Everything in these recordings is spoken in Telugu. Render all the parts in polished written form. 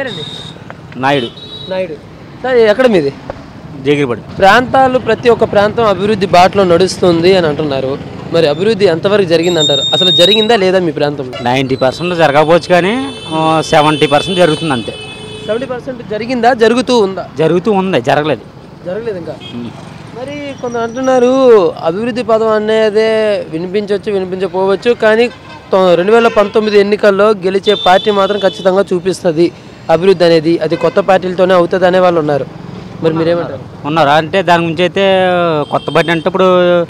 పేరండి? నాయుడు. నాయుడు సార్, ఎక్కడ మీది? జగిరిపడి. ప్రాంతాలు ప్రతి ఒక్క ప్రాంతం అభివృద్ధి బాటలో నడుస్తుంది అని అంటున్నారు. మరి అభివృద్ధి ఎంతవరకు జరిగిందంటారు? అసలు జరిగిందా లేదా మీ ప్రాంతంలో? 90% జరగకపోవచ్చు కానీ 70% జరుగుతుంది అంతే. 70% జరిగిందా? జరుగుతూ ఉందా? జరుగుతూ ఉంది, జరగలేదు. జరగలేదు ఇంకా. మరి కొందరు అంటున్నారు అభివృద్ధి పదం అనేదే వినిపించవచ్చు, వినిపించకపోవచ్చు, కానీ 2019 ఎన్నికల్లో గెలిచే పార్టీ మాత్రం ఖచ్చితంగా చూపిస్తుంది అభివృద్ధి అనేది. అది కొత్త పార్టీలతోనే అవుతుంది అనే వాళ్ళు ఉన్నారు. మరి మీరేమంటారు? ఉన్నారా అంటే దాని గురించి అయితే కొత్త పార్టీ అంటే ఇప్పుడు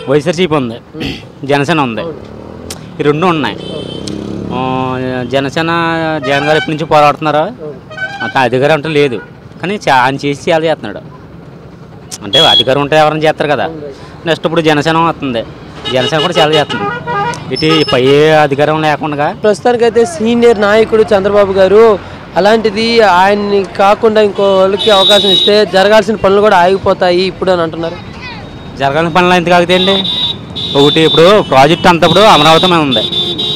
వైఎస్ఆర్సీపీ ఉంది, జనసేన ఉంది, ఈ రెండు ఉన్నాయి. జనసేన జగన్ గారు ఎప్పటి నుంచి పోరాడుతున్నారా? అధికారం అంటే లేదు, కానీ ఆయన చేసి చాలా చేస్తున్నాడు. అంటే అధికారం ఉంటే ఎవరైనా చేస్తారు కదా. నెక్స్ట్ ఇప్పుడు జనసేన వస్తుంది, జనసేన కూడా చాలా చేస్తుంది. ఇటు ఏ అధికారం లేకుండా ప్రస్తుతానికైతే సీనియర్ నాయకుడు చంద్రబాబు గారు అలాంటిది ఆయన్ని కాకుండా ఇంకో వాళ్ళకి అవకాశం ఇస్తే జరగాల్సిన పనులు కూడా ఆగిపోతాయి ఇప్పుడు అని అంటున్నారు. జరగాల్సిన పనులు ఎంత కాగితాయండి? ఒకటి ఇప్పుడు ప్రాజెక్ట్ అంతప్పుడు అమరావతి మీద ఉంది,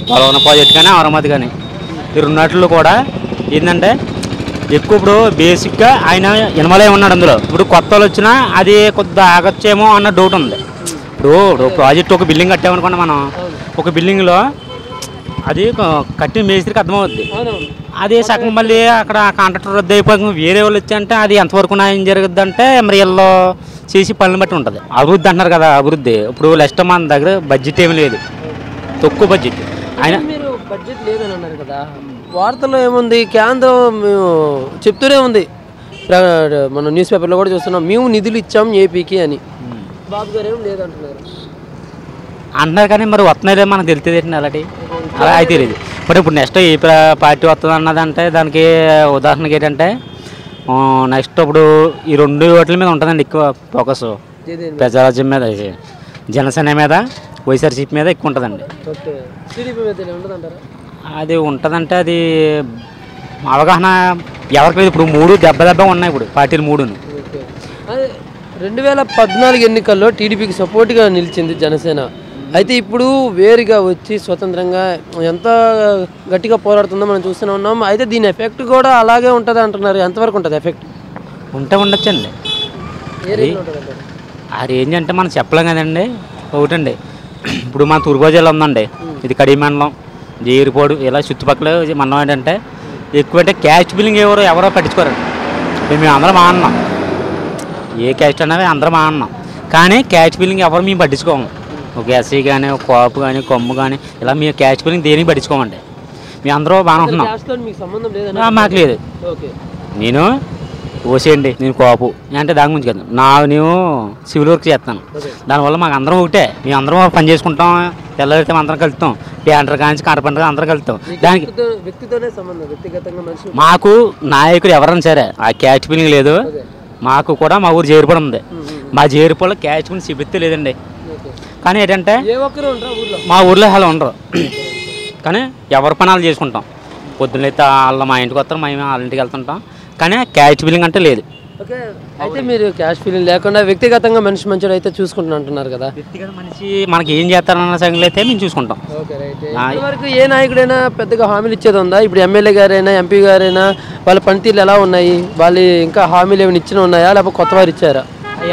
పోలవరం ప్రాజెక్ట్ కానీ అమరావతి కానీ, ఈ రెండాటిలో కూడా ఏంటంటే ఎక్కువ ఇప్పుడు బేసిక్గా ఆయన ఇన్వాల్వ్ అయి ఉన్నాడు అందులో. ఇప్పుడు కొత్త వాళ్ళు వచ్చినా అది కొద్దిగా ఆగొచ్చేమో అన్న డౌట్ ఉంది. ఇప్పుడు ప్రాజెక్ట్ ఒక బిల్డింగ్ కట్టామనుకోండి మనం, ఒక బిల్డింగ్లో అది కట్టిన మేస్త్రికి అర్థమవుద్ది. అదే సగం మళ్ళీ అక్కడ కాంట్రాక్టర్ రద్దు అయిపోయి వేరే వాళ్ళు వచ్చాయంటే అది ఎంతవరకు న్యాయం జరుగుద్ది అంటే మరి వీళ్ళు చేసి పనులు బట్టి ఉంటుంది. అభివృద్ధి అంటున్నారు కదా, అభివృద్ధి ఇప్పుడు నెక్స్ట్ మన దగ్గర బడ్జెట్ ఏమి లేదు, తక్కువ బడ్జెట్. ఆయన మీరు బడ్జెట్ లేదని అన్నారు కదా, వార్తల్లో ఏముంది? కేంద్రం చెప్తూనే ఉంది, మన న్యూస్ పేపర్లో కూడా చూస్తున్నాం, మేము నిధులు ఇచ్చాం ఏపీకి అని. బాబు గారు ఏం లేదంటున్నారు అంటున్నారు కానీ మరి వస్తున్నాయి మనకు తెలుస్తుంది ఏంటి అలాంటి అలా అయితే తెలియదు. ఇప్పుడు నెక్స్ట్ ఏ పార్టీ వస్తుంది అన్నదంటే దానికి ఉదాహరణకి ఏంటంటే నెక్స్ట్ ఇప్పుడు ఈ రెండు ఓట్ల మీద ఉంటుందండి ఎక్కువ ఫోకస్. ప్రజారాజ్యం మీద, జనసేన మీద, వైఎస్ఆర్సీపీ మీద ఎక్కువ ఉంటుందండి. అది ఉంటుందంటే అది అవగాహన ఎవరికి లేదు. ఇప్పుడు మూడు దెబ్బ ఉన్నాయి ఇప్పుడు పార్టీలు మూడును. 2014 ఎన్నికల్లో టీడీపీకి సపోర్ట్గా నిలిచింది జనసేన. అయితే ఇప్పుడు వేరుగా వచ్చి స్వతంత్రంగా ఎంత గట్టిగా పోరాడుతుందో మనం చూస్తూనే ఉన్నాం. అయితే దీని ఎఫెక్ట్ కూడా అలాగే ఉంటుంది అంటున్నారు. ఎంతవరకు ఉంటుంది ఎఫెక్ట్? ఉండొచ్చండి. ఆ రేంజ్ అంటే మనం చెప్పలేం కదండి. ఒకటండి ఇప్పుడు మన తూర్పుగోదావరి జిల్లా ఉందండి, ఇది కడి మండలం, జేరిపోడు, ఇలా చుట్టుపక్కల మండలం ఏంటంటే ఎక్కువ అంటే క్యాస్ట్ బిల్లింగ్ ఎవరో పట్టించుకోరండి. మేము అందరం ఆడినాం, ఏ క్యాస్ట్ అనేది అందరం ఆడినాం, కానీ క్యాస్ట్ బిల్లింగ్ ఎవరు మేము పట్టించుకోము. ఒక ఎస్సీ కానీ, ఒక కాపు కానీ, కొమ్ము కానీ, ఇలా మేము క్యాస్ట్ బిల్లింగ్ దేనికి పట్టించుకోమండి. మేము అందరూ బాగానే ఉంటున్నాం. మాకు లేదు. నేను ఓసేయండి, నేను కాపు అంటే దాని గురించి కదా, నేను సివిల్ వర్క్ చేస్తాను, దానివల్ల మాకు అందరం ఒకటే. మేము అందరం పని చేసుకుంటాం, తెల్లవారితే అందరం కలుస్తాం, పేంటర్ కానీ కార్పెంటర్ అందరం కలుస్తాం. దానికి మాకు నాయకుడు ఎవరైనా సరే ఆ క్యాస్ట్ బిల్లింగ్ లేదు. మాకు కూడా మా ఊరు జేరిపడి ఉంది, మా జేరిపడిలో క్యాస్ట్ బిల్లింగ్ చూపిస్తే లేదండి. కానీ ఏంటంటే మా ఊర్లో అలా ఉండరు, కానీ ఎవరి పనాలు చేసుకుంటాం. పొద్దున్నైతే వాళ్ళ మా ఇంటికి వస్తారు, మేము వాళ్ళ ఇంటికి వెళ్తుంటాం, కానీ క్యాస్ట్ బిల్లింగ్ అంటే లేదు. ఓకే, అయితే మీరు క్యాస్ట్ బిల్లింగ్ లేకుండా వ్యక్తిగతంగా మనిషి మంచిగా అయితే చూసుకుంటున్నా అంటున్నారు కదా. వ్యక్తిగత మనిషి మనకి ఏం చేస్తారన్న సంగతి అయితే మేము చూసుకుంటాం. వరకు ఏ నాయకుడైనా పెద్దగా హామీలు ఇచ్చేది ఉందా? ఇప్పుడు ఎమ్మెల్యే గారైనా, ఎంపీ గారైనా వాళ్ళ పనితీరులు ఎలా ఉన్నాయి? వాళ్ళు ఇంకా హామీలు ఏమైనా ఇచ్చిన ఉన్నాయా, లేకపోతే కొత్త వారు ఇచ్చారా?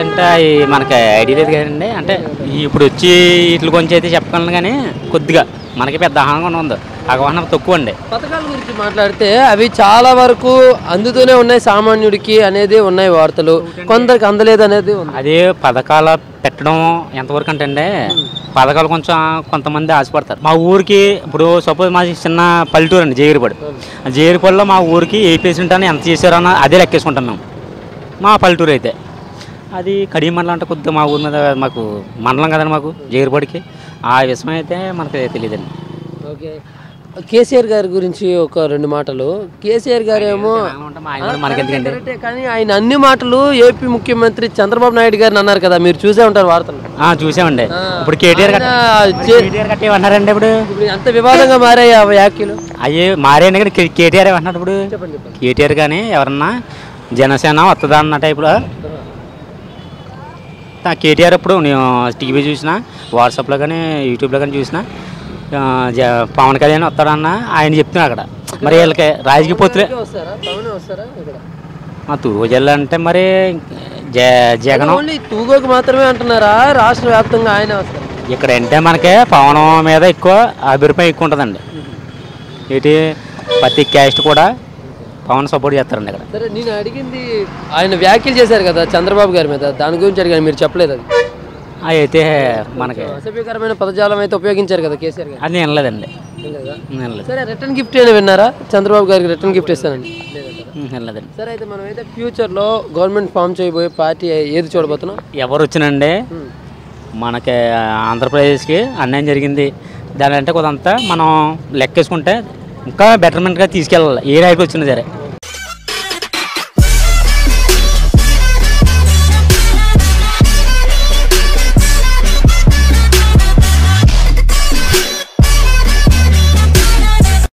అంటే మనకి ఐడియా లేదు కదండి. అంటే ఇప్పుడు వచ్చి వీటి గురించి అయితే చెప్పగలను, కానీ కొద్దిగా మనకి పెద్ద అవగాహన ఉంది, అవగాహన తక్కువ అండి. పథకాల గురించి మాట్లాడితే అవి చాలా వరకు అందుతూనే ఉన్నాయి, సామాన్యుడికి అనేది ఉన్నాయి వార్తలు, కొందరికి అందలేదు అనేది ఉంది. అదే పథకాలు పెట్టడం ఎంతవరకు అంటే అండి, పథకాలు కొంచెం కొంతమంది ఆశపడతారు. మా ఊరికి ఇప్పుడు సపోజ్ మా చిన్న పల్లెటూరు అండి, జేరిపడి. జేరిపడిలో మా ఊరికి ఏ పేషెంట్ అని ఎంత చేశారన్న అదే లెక్కేసుకుంటాం మేము. మా పల్లెటూరు అయితే అది కడియం మండలం అంటే కొద్దిగా మా ఊరి మీద, మాకు మండలం కదండి మాకు జేరిపడికి, ఆ విషయం అయితే మనకి తెలియదండి. ఓకే, కేసీఆర్ గారి గురించి ఒక రెండు మాటలు. కేసీఆర్ గారు ఏమో మనకెందుకంటే, కానీ ఆయన అన్ని మాటలు ఏపీ ముఖ్యమంత్రి చంద్రబాబు నాయుడు గారిని అన్నారు కదా, మీరు చూసే ఉంటారు వార్తలు. చూసామండి. ఇప్పుడు కేటీఆర్ కట్టేమన్నారండి, ఇప్పుడు ఎంత వివాదంగా మారాయి ఆ వ్యాఖ్యలు. అయ్యే మారాయండి, కానీ కేటీఆర్ ఏమన్నాడు ఇప్పుడు? కేటీఆర్ కానీ ఎవరన్నా జనసేన వస్తుందా అన్న టైపులో కేటీఆర్ ఇప్పుడు నేను టీవీ చూసినా, వాట్సాప్లో కానీ యూట్యూబ్లో కానీ చూసినా పవన్ కళ్యాణ్ వస్తాడన్న ఆయన చెప్తున్నా అక్కడ. మరి వీళ్ళకి రాజకీయ పొత్తులే. వస్తారా పవన్ వస్తారా ఇక్కడ? మా తూర్పు జిల్లా అంటే మరి జగన్ ఓన్లీ తూగోకి మాత్రమే అంటున్నారా, రాష్ట్ర వ్యాప్తంగా ఆయన వస్తారు? ఇక్కడ అంటే మనకి పవన్ మీద ఎక్కువ అభిప్రాయం ఎక్కువ ఉంటుందండి. ఇటు ప్రతి క్యాస్ట్ కూడా పవన్ సపోర్ట్ చేస్తారండి ఇక్కడ. సరే నేను అడిగింది ఆయన వ్యాఖ్యలు చేశారు కదా చంద్రబాబు గారి మీద, దాని గురించి అడిగాను, మీరు చెప్పలేదు అది. అయితే మనకి అసభ్యకరమైన పదజాలం అయితే ఉపయోగించారు కదా కేసీఆర్ గారు. అది వినలేదండి. వినలేదు. సరే రిటర్న్ గిఫ్ట్ అయినా విన్నారా? చంద్రబాబు గారికి రిటర్న్ గిఫ్ట్ ఇస్తానండి. వినలేదండి. సరే అయితే మనం అయితే ఫ్యూచర్లో గవర్నమెంట్ ఫామ్ చేయబోయే పార్టీ ఏది చూడబోతున్నాం? ఎవరు వచ్చినండి మనకి ఆంధ్రప్రదేశ్కి అన్యాయం జరిగింది, దాని అంటే కొంత మనం లెక్కేసుకుంటే ఇంకా బెటర్మెంట్గా తీసుకెళ్ళాలి ఏ రైట్ వచ్చినా సరే.